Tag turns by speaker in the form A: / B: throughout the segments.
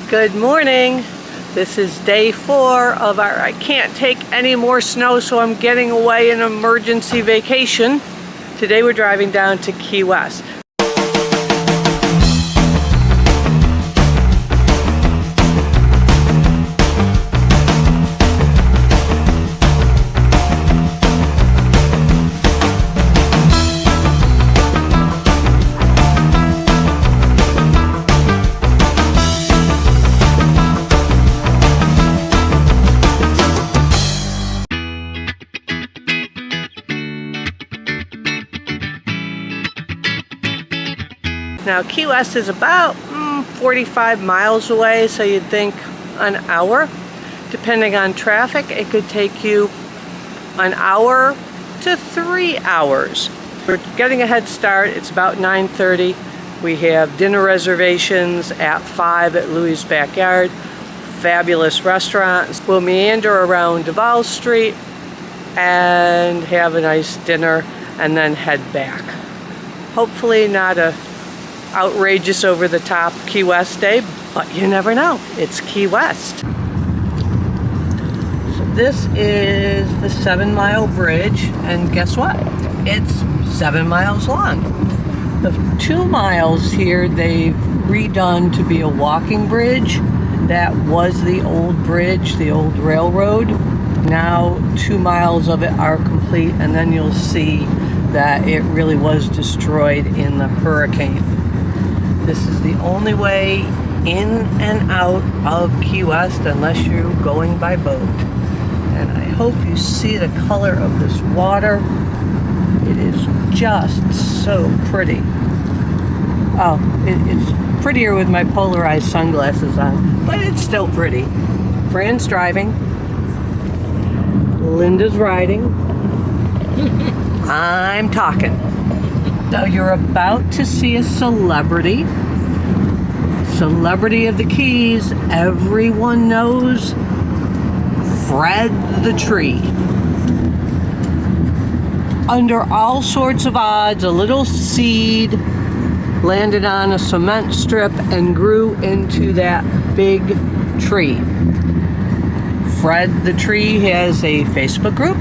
A: Good morning. This is day 4 of our I can't take any more snow, so I'm getting away an emergency vacation. Today we're driving down to Key West. Now Key West is about 45 miles away, so you'd think an hour. Depending on traffic, it could take you an hour to 3 hours. We're getting a head start. It's about 9:30. We have dinner reservations at 5 at Louie's backyard. Fabulous restaurants. We'll meander around Duval Street and have a nice dinner and then head back. Hopefully not a outrageous over-the-top Key West day, but you never know. It's Key West. So this is the 7-mile bridge, and guess what? It's 7 miles long. The 2 miles here they've redone to be a walking bridge. That was the old bridge, the old railroad. Now 2 miles of it are complete, and then you'll see that it really was destroyed in the hurricane. This is the only way in and out of Key West unless you're going by boat. And I hope you see the color of this water. It is just so pretty. Oh, it's prettier with my polarized sunglasses on, but it's still pretty. Fran's driving. Linda's riding. I'm talking. So you're about to see a celebrity of the Keys. Everyone knows Fred the Tree. Under all sorts of odds, a little seed landed on a cement strip and grew into that big tree. Fred the Tree has a Facebook group.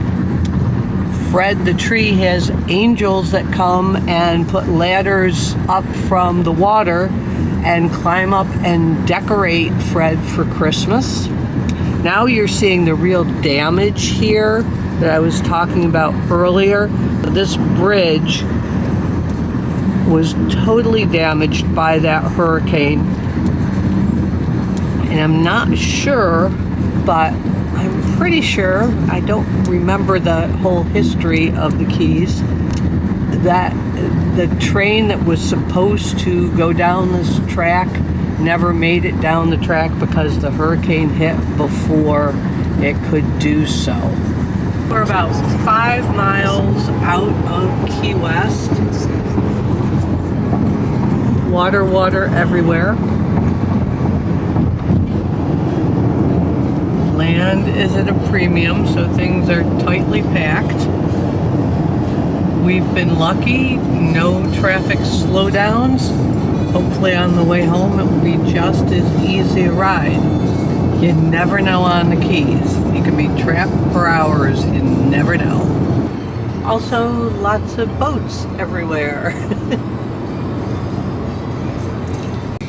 A: Fred the Tree has angels that come and put ladders up from the water and climb up and decorate Fred for Christmas. Now you're seeing the real damage here that I was talking about earlier. This bridge was totally damaged by that hurricane. And I'm not sure, but I'm pretty sure, I don't remember the whole history of the Keys, that the train that was supposed to go down this track never made it down the track because the hurricane hit before it could do so. We're about 5 miles out of Key West. Water everywhere. Land is at a premium, so things are tightly packed. We've been lucky, no traffic slowdowns. Hopefully on the way home it will be just as easy a ride. You never know on the Keys. You can be trapped for hours, you never know. Also, lots of boats everywhere.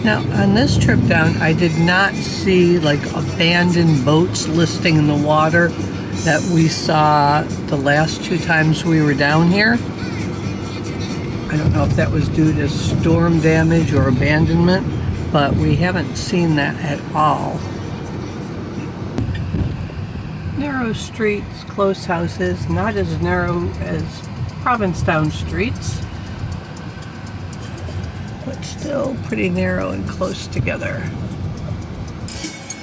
A: Now, on this trip down, I did not see like abandoned boats listing in the water that we saw the last 2 times we were down here. I don't know if that was due to storm damage or abandonment, but we haven't seen that at all. Narrow streets, close houses, not as narrow as Provincetown streets, but still pretty narrow and close together.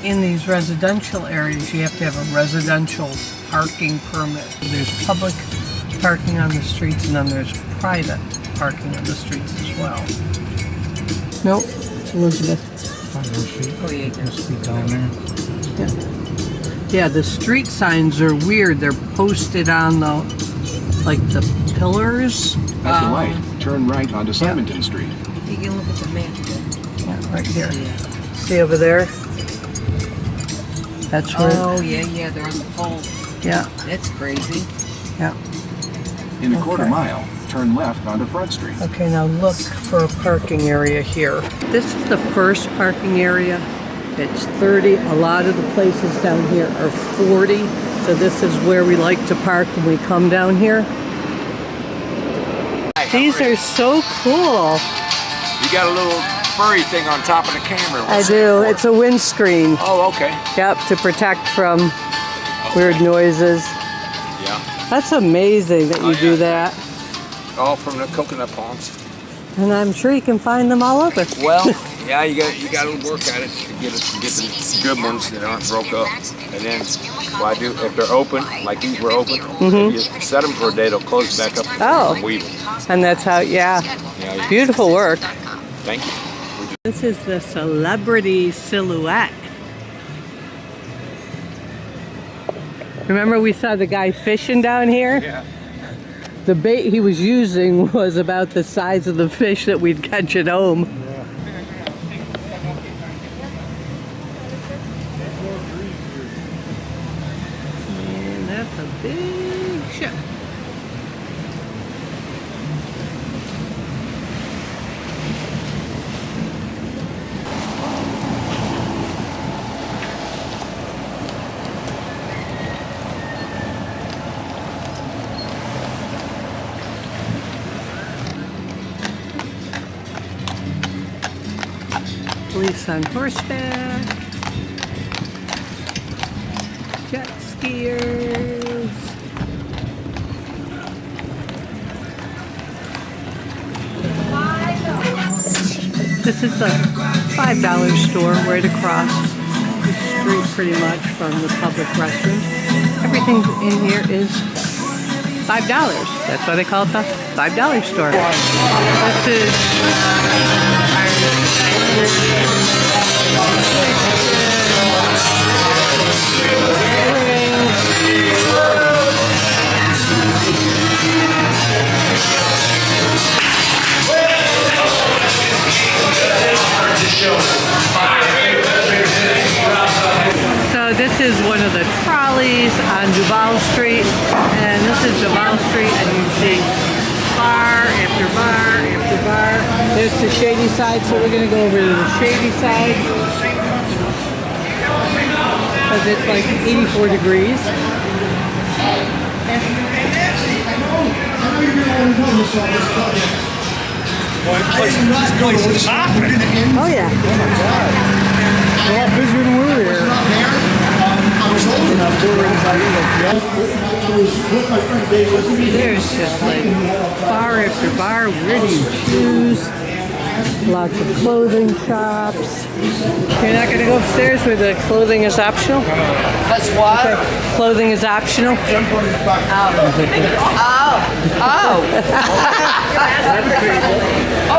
A: In these residential areas, you have to have a residential parking permit. There's public parking on the streets, and then there's private parking on the streets as well. Nope, it's Elizabeth.
B: 500 feet.
A: Oh yeah,
B: Just be down there.
A: Yeah, the street signs are weird. They're posted on the, like the pillars.
C: At the light, turn right onto Simonton Street.
A: You can look at the map. Yeah, right here. Yeah. See over there? That's where.
D: Oh, yeah, they're on the pole.
A: Yeah,
D: That's crazy.
A: yeah.
C: In a quarter
A: Okay.
C: mile, turn left onto Front Street.
A: Okay, now look for a parking area here. This is the first parking area. It's 30. A lot of the places down here are 40. So this is where we like to park when we come down here. These are so cool.
E: You got a little furry thing on top of the camera.
A: I do. It's a windscreen.
E: Oh, okay.
A: Yep, to protect from weird noises.
E: Yeah.
A: That's amazing that you do that.
E: All from the coconut palms.
A: And I'm sure you can find them all over.
E: Well, yeah, you got to work at it to get the good ones that aren't broke up. And then, what I do, if they're open, like these were open, if you set them for a day, they'll close back up
A: Oh.
E: from weaving.
A: And that's how, yeah.
E: Yeah,
A: Beautiful work.
E: thank you.
A: This is the celebrity silhouette. Remember we saw the guy fishing down here?
E: Yeah.
A: The bait he was using was about the size of the fish that we'd catch at home. And that's a big ship. Police on horseback, jet skiers. This is a $5 store right across the street pretty much from the public restroom. Everything in here is $5. That's why they call it the $5 store. This is so this is one of the trolleys on Duval Street, and this is Duval Street, and you see bar after bar after bar. There's the shady side, so we're gonna go over to the shady side because it's like 84 degrees. Oh yeah. A lot busier than we're here. There's just like bar after bar. Where do you choose? Lots of clothing shops. You're not going to go upstairs where the clothing is optional?
D: That's what?
A: Okay. Clothing is optional?
D: Oh.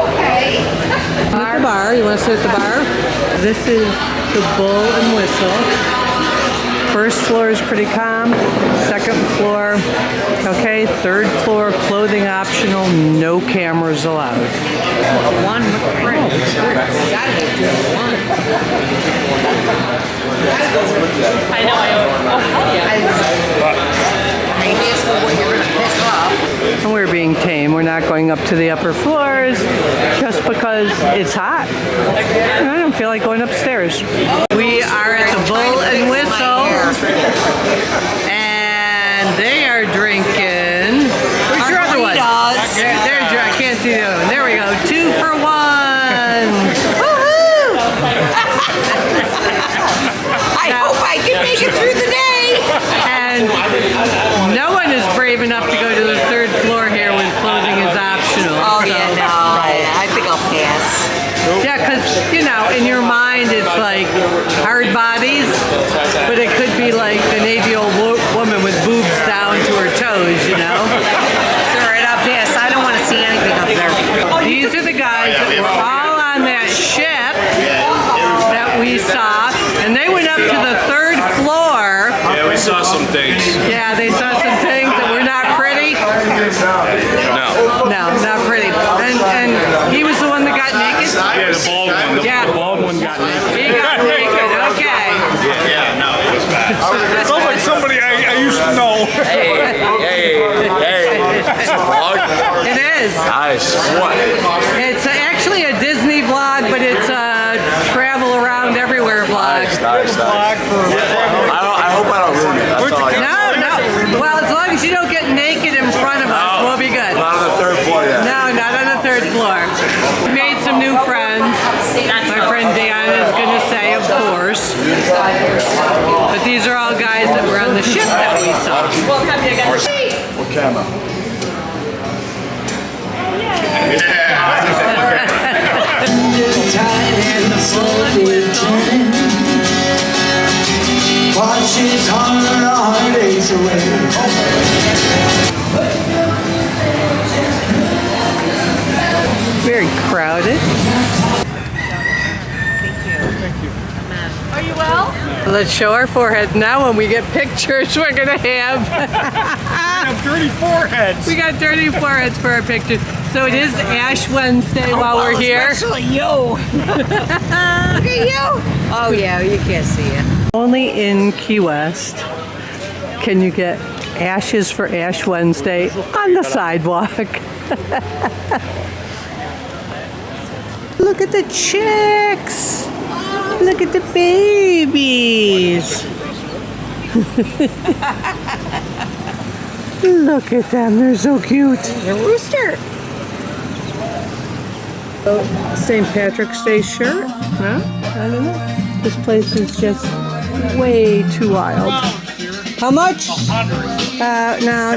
D: Okay.
A: At the bar. You want to sit at the bar? This is the Bull and Whistle. First floor is pretty calm. Second floor, okay. Third floor, clothing optional. No cameras allowed.
D: One print. Gotta be one. I know. Oh, hell yeah. I guess what you're gonna pick up.
A: And we're being tame. We're not going up to the upper floors just because it's hot. And I don't feel like going upstairs. We are at the Bull and Whistle, and they are drinking. Where's your other one? There's your. I can't see the other one. There we go. 2 for 1. Woohoo!
D: I hope I can make it through the day.
A: And no one is brave enough to go to the third floor here when clothing is optional.
D: Oh
A: So-
D: yeah, no, I think I'll pass.
A: Yeah, because, you know, in your mind it's like hard bodies, but it could be like the Navy old woman with boobs down to her toes, you know?
D: All right, I'll pass. I don't want to see anything up there.
A: These are the guys that were all on that ship that we saw, and they went up to the third floor.
F: Yeah, we saw some things.
A: Yeah, they saw some things that were not pretty.
F: No.
A: No, not pretty. And he was the one that got naked?
F: Yeah, the bald one. The bald one got naked.
A: He got naked, okay.
F: Yeah, no, it was
A: is.
E: Nice. What?
A: It's actually a Disney vlog, but it's a travel around everywhere vlog.
E: Nice. I hope I don't ruin it. That's all.
A: No. Well, as long as you don't get naked in front of us, we'll be good.
E: Not on the third floor yet.
A: No, not on the third floor. We made some new friends. My friend Diana is going to say, of course. But these are all guys that were on the ship that we saw.
D: Well, have you guys?
E: What camera?
G: Washes all our heartaches away.
A: Very crowded.
D: Are you well?
A: Let's show our foreheads now. When we get pictures, we're going to have
B: dirty foreheads.
A: we got dirty foreheads for our pictures. So it is Ash Wednesday while we're here.
D: Especially you. Look at you. Oh yeah, you can't see it.
A: Only in Key West can you get ashes for Ash Wednesday on the sidewalk. Look at the chicks. Look at the babies. Look at them, they're so cute.
D: The rooster.
A: St. Patrick's Day shirt? Huh? I don't know. This place is just way too wild. How much? No,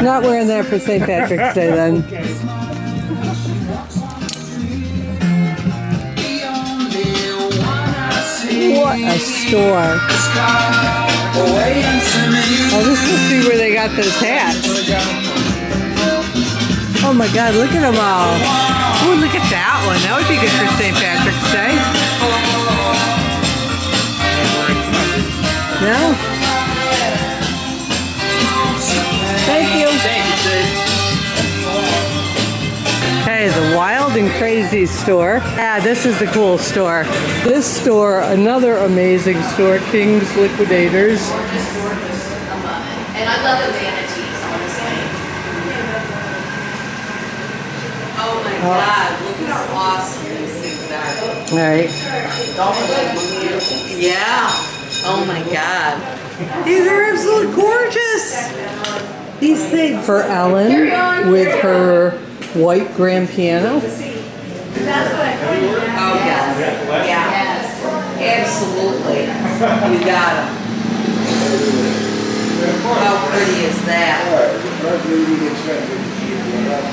A: not wearing that for St. Patrick's Day then. What a store. Oh, this must be where they got those hats. Oh my God, look at them all. Oh, look at that one. That would be good for St. Patrick's Day. No? Thank you. Okay, the Wild and Crazy store. Yeah, this is the cool store. This store, another amazing store, King's Liquidators.
H: And I love the manatees, honestly. Oh my God, look at how awesome these things are.
A: All right.
H: Yeah. Oh my God.
A: These are absolutely gorgeous. These things for Ellen with her white grand piano.
H: Oh yeah. Yeah. Absolutely. You got them. How pretty is that?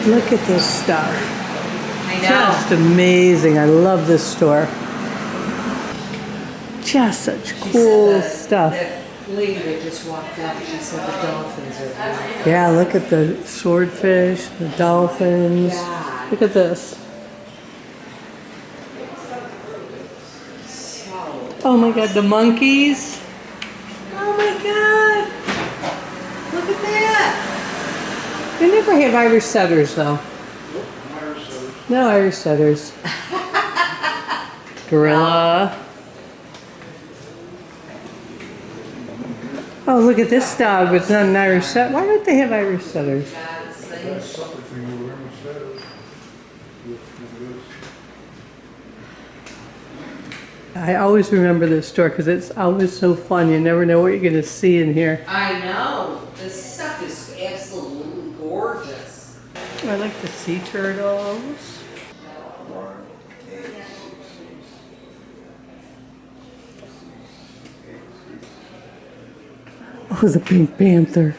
A: Look at this stuff.
H: I know.
A: Just amazing. I love this store. Just such cool stuff.
H: That lady that just walked up, she said the dolphins are there.
A: Yeah, look at the swordfish, the dolphins.
H: God.
A: Look at this. Oh my God, the monkeys. Oh my God. Look at that. They never have Irish setters though. No Irish setters. Gorilla. Oh, look at this dog, but it's not an Irish setter. Why don't they have Irish setters? I always remember this store because it's always so fun. You never know what you're going to see in here.
H: I know. This stuff is absolutely gorgeous.
A: I like the sea turtles. Oh, the Pink Panther.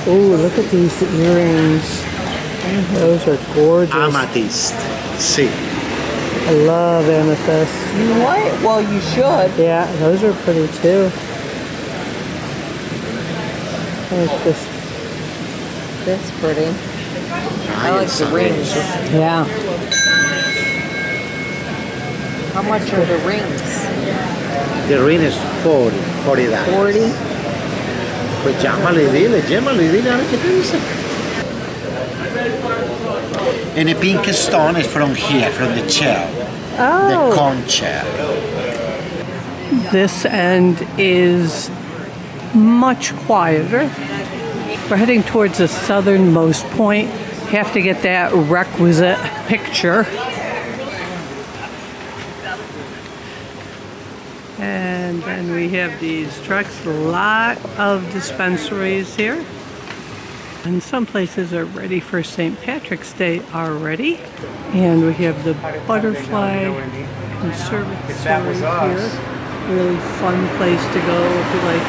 A: Oh, look at these earrings. Those are gorgeous.
B: Amethyst. See.
A: I love amethyst.
D: You know what? Well, you should.
A: Yeah, those are pretty too. I like this.
D: That's pretty. I like the rings.
A: Yeah.
D: How much are the rings?
B: The ring is $40.
D: 40?
B: Pues llámale, dile, a ver qué te dice. And the pink stone is from here, from the chair.
A: Oh.
B: The conch chair.
A: This end is much quieter. We're heading towards the southernmost point. Have to get that requisite picture. And then we have these trucks, a lot of dispensaries here. And some places are ready for St. Patrick's Day already. And we have the Butterfly Conservatory here. Really fun place to go if you like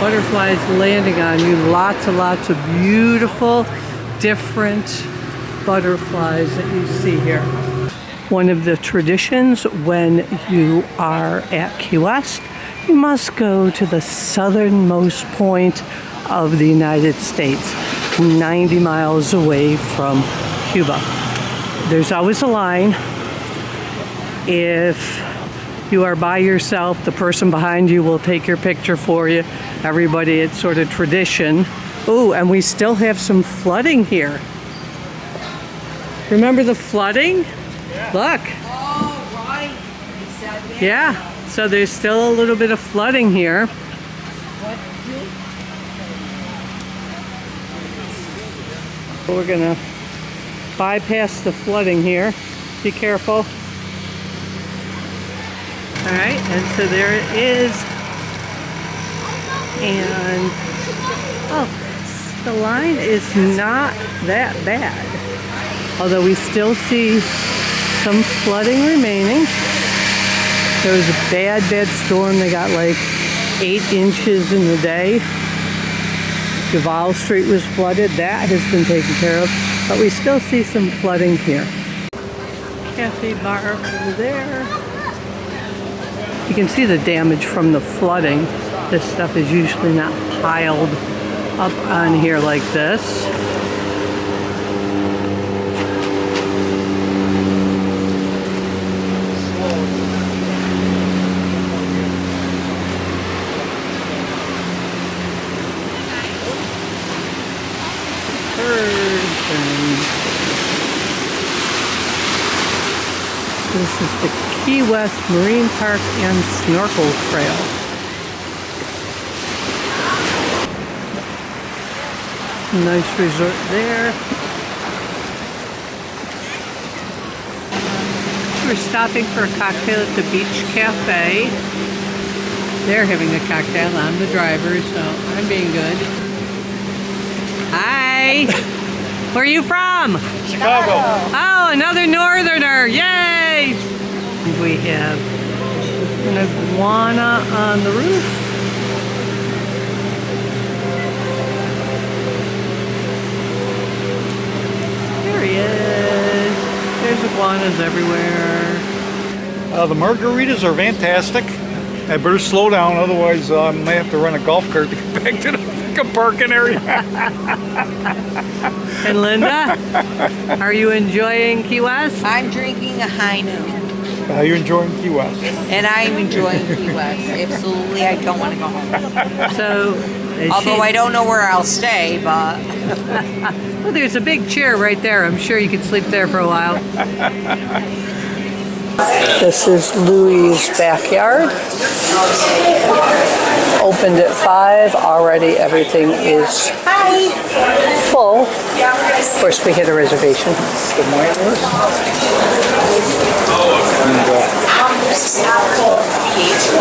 A: butterflies landing on you. Lots and lots of beautiful, different butterflies that you see here. One of the traditions when you are at Key West, you must go to the southernmost point of the United States, 90 miles away from Cuba. There's always a line. If you are by yourself, the person behind you will take your picture for you. Everybody, it's sort of tradition. Oh, and we still have some flooding here. Remember the flooding? Yeah. Look.
H: Oh, right. You said that.
A: Yeah, so there's still a little bit of flooding here. We're gonna bypass the flooding here. Be careful. All right, and so there it is. And, oh, the line is not that bad. Although we still see some flooding remaining. There was a bad, bad storm. They got like 8 inches in a day. Duval Street was flooded. That has been taken care of. But we still see some flooding here. Café bar over there. You can see the damage from the flooding. This stuff is usually not piled up on here like this. This is the Key West Marine Park and Snorkel Trail. Nice resort there. We're stopping for a cocktail at the Beach Café. They're having a cocktail. I'm the driver, so I'm being good. Hi! Where are you from?
F: Chicago.
A: Oh, another northerner! Yay! We have an iguana on the roof. There he is. There's iguanas everywhere.
I: The margaritas are fantastic. I better slow down, otherwise I might have to run a golf cart to get back to the parking area.
A: And Linda, are you enjoying Key West?
H: I'm drinking a high noon.
I: Are you enjoying Key West?
H: And I'm enjoying Key West. Absolutely, I don't want to go home.
A: So,
H: Although I don't know where I'll stay, but...
A: Well, there's a big chair right there. I'm sure you could sleep there for a while. This is Louie's backyard. Opened at 5. Already everything is full. Of course, we hit a reservation.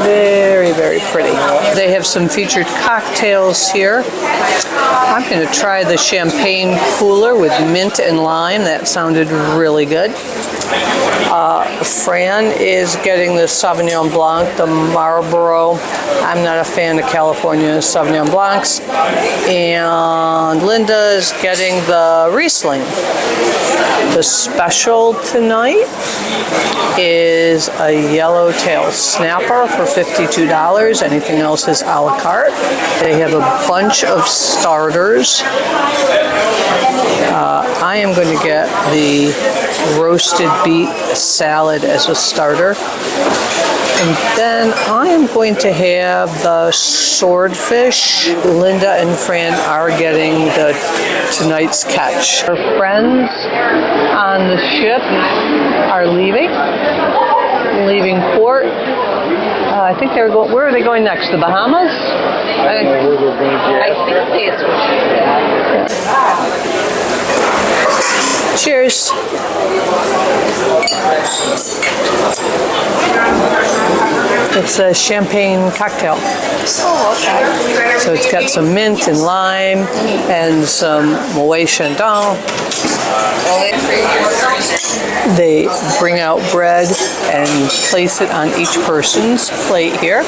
A: Very, very pretty. They have some featured cocktails here. I'm going to try the champagne cooler with mint and lime. That sounded really good. Fran is getting the Sauvignon Blanc, the Marlboro. I'm not a fan of California Sauvignon Blancs. And Linda is getting the Riesling. The special tonight is a yellowtail snapper for $52. Anything else is a la carte. They have a bunch of starters. I am going to get the roasted beet salad as a starter. And then I am going to have the swordfish. Linda and Fran are getting tonight's catch. Our friends on the ship are leaving. leaving port. I think they're going. Where are they going next? The Bahamas?
B: I don't know where they're going to.
D: I think it's what she said.
A: Cheers. It's a champagne cocktail.
D: Oh, okay.
A: So it's got some mint and lime and some Moet Chandon. They bring out bread and place it on each person's plate here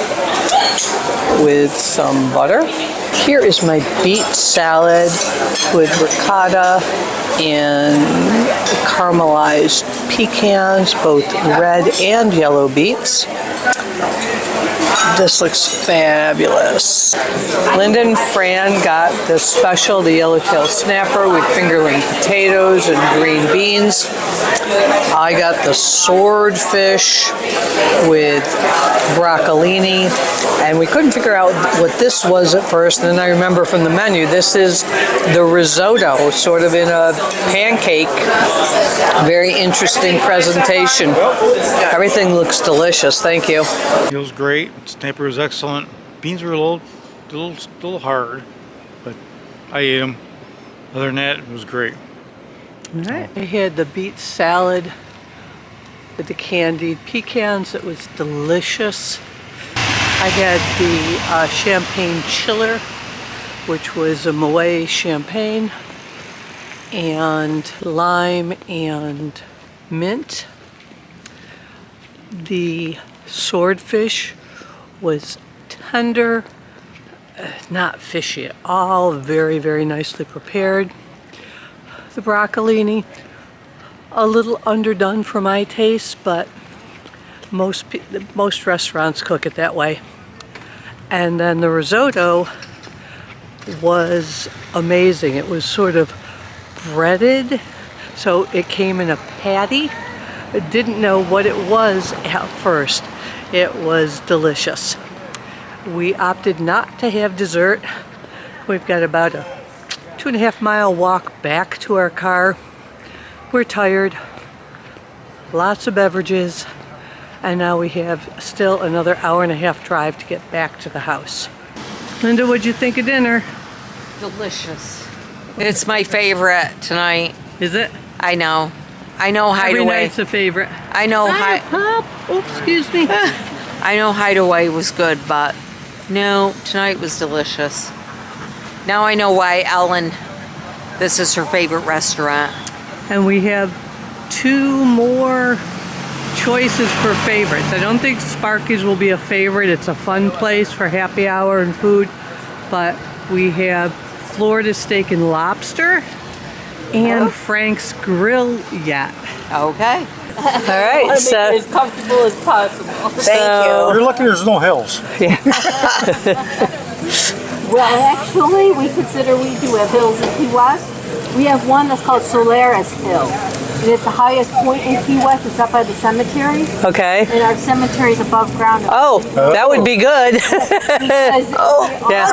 A: with some butter. Here is my beet salad with ricotta and caramelized pecans, both red and yellow beets. This looks fabulous. Linda and Fran got the special, the yellowtail snapper with fingerling potatoes and green beans. I got the swordfish with broccolini, and we couldn't figure out what this was at first, and then I remember from the menu, this is the risotto, sort of in a pancake. Very interesting presentation. Everything looks delicious, thank you.
I: It was great. Snapper was excellent. Beans were a little hard, but I ate them. Other than that, it was great.
A: All right. I had the beet salad with the candied pecans. It was delicious. I had the champagne chiller, which was a Moet champagne, and lime and mint. The swordfish was tender, not fishy at all, very, very nicely prepared. The broccolini, a little underdone for my taste, but most restaurants cook it that way. And then the risotto was amazing. It was sort of breaded, so it came in a patty. I didn't know what it was at first. It was delicious. We opted not to have dessert. We've got about a 2.5 mile walk back to our car. We're tired, lots of beverages, and now we have still another 1.5 hour drive to get back to the house. Linda, what'd you think of dinner?
D: Delicious. It's my favorite tonight.
A: Is it?
D: I know. I know Hideaway.
A: Every night's a favorite.
D: I know
A: Oops, excuse me.
D: I know Hideaway was good, but no, tonight was delicious. Now I know why Ellen, this is her favorite restaurant.
A: And we have 2 more choices for favorites. I don't think Sparky's will be a favorite. It's a fun place for happy hour and food. But we have Florida Steak and Lobster and Frank's Grill Yacht.
D: Okay.
A: All right, so
D: as comfortable as possible.
A: Thank you.
I: You're lucky there's no hills.
J: Well, actually, we consider we do have hills in Key West. We have one that's called Solaris Hill. And it's the highest point in Key West. It's up by the cemetery.
A: Okay.
J: And our cemetery is above ground.
A: Oh, that would be good.
J: Yeah.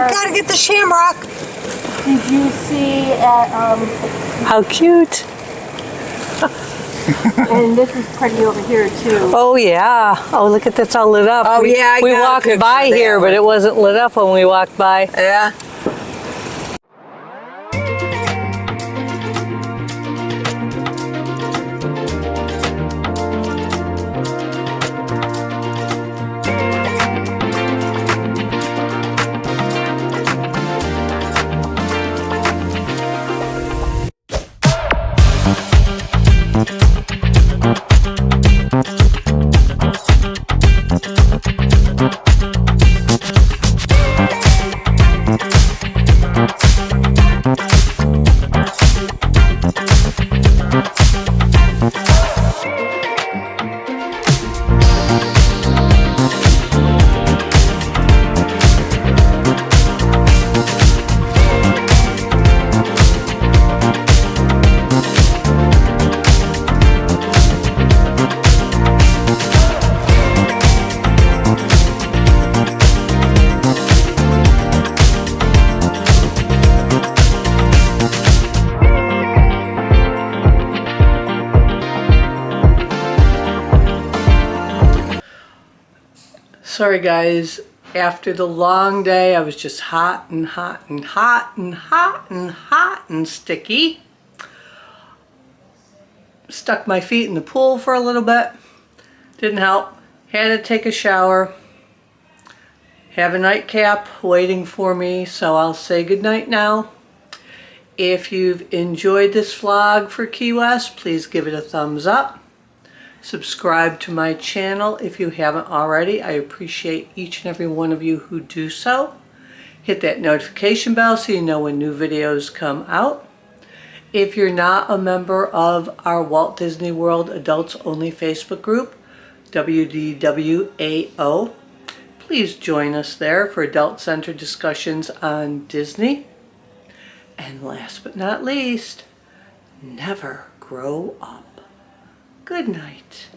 D: Gotta get the shamrock.
J: Did you see at,
A: How cute.
J: and this is pretty over here too.
A: Oh, yeah. Oh, look at that's all lit up.
D: Oh, yeah, I
A: We
D: got a
A: walked
D: picture
A: by
D: of that
A: here, but
D: one.
A: it wasn't lit up when we walked by.
D: Yeah.
A: Sorry guys, after the long day I was just hot and hot and hot and hot and hot and sticky. Stuck my feet in the pool for a little bit. Didn't help. Had to take a shower. Have a nightcap waiting for me, so I'll say goodnight now. If you've enjoyed this vlog for Key West, please give it a thumbs up. Subscribe to my channel if you haven't already. I appreciate each and every one of you who do so. Hit that notification bell so you know when new videos come out. If you're not a member of our Walt Disney World Adults Only Facebook group, WDWAO, please join us there for adult-centered discussions on Disney. And last but not least, never grow up. Good night.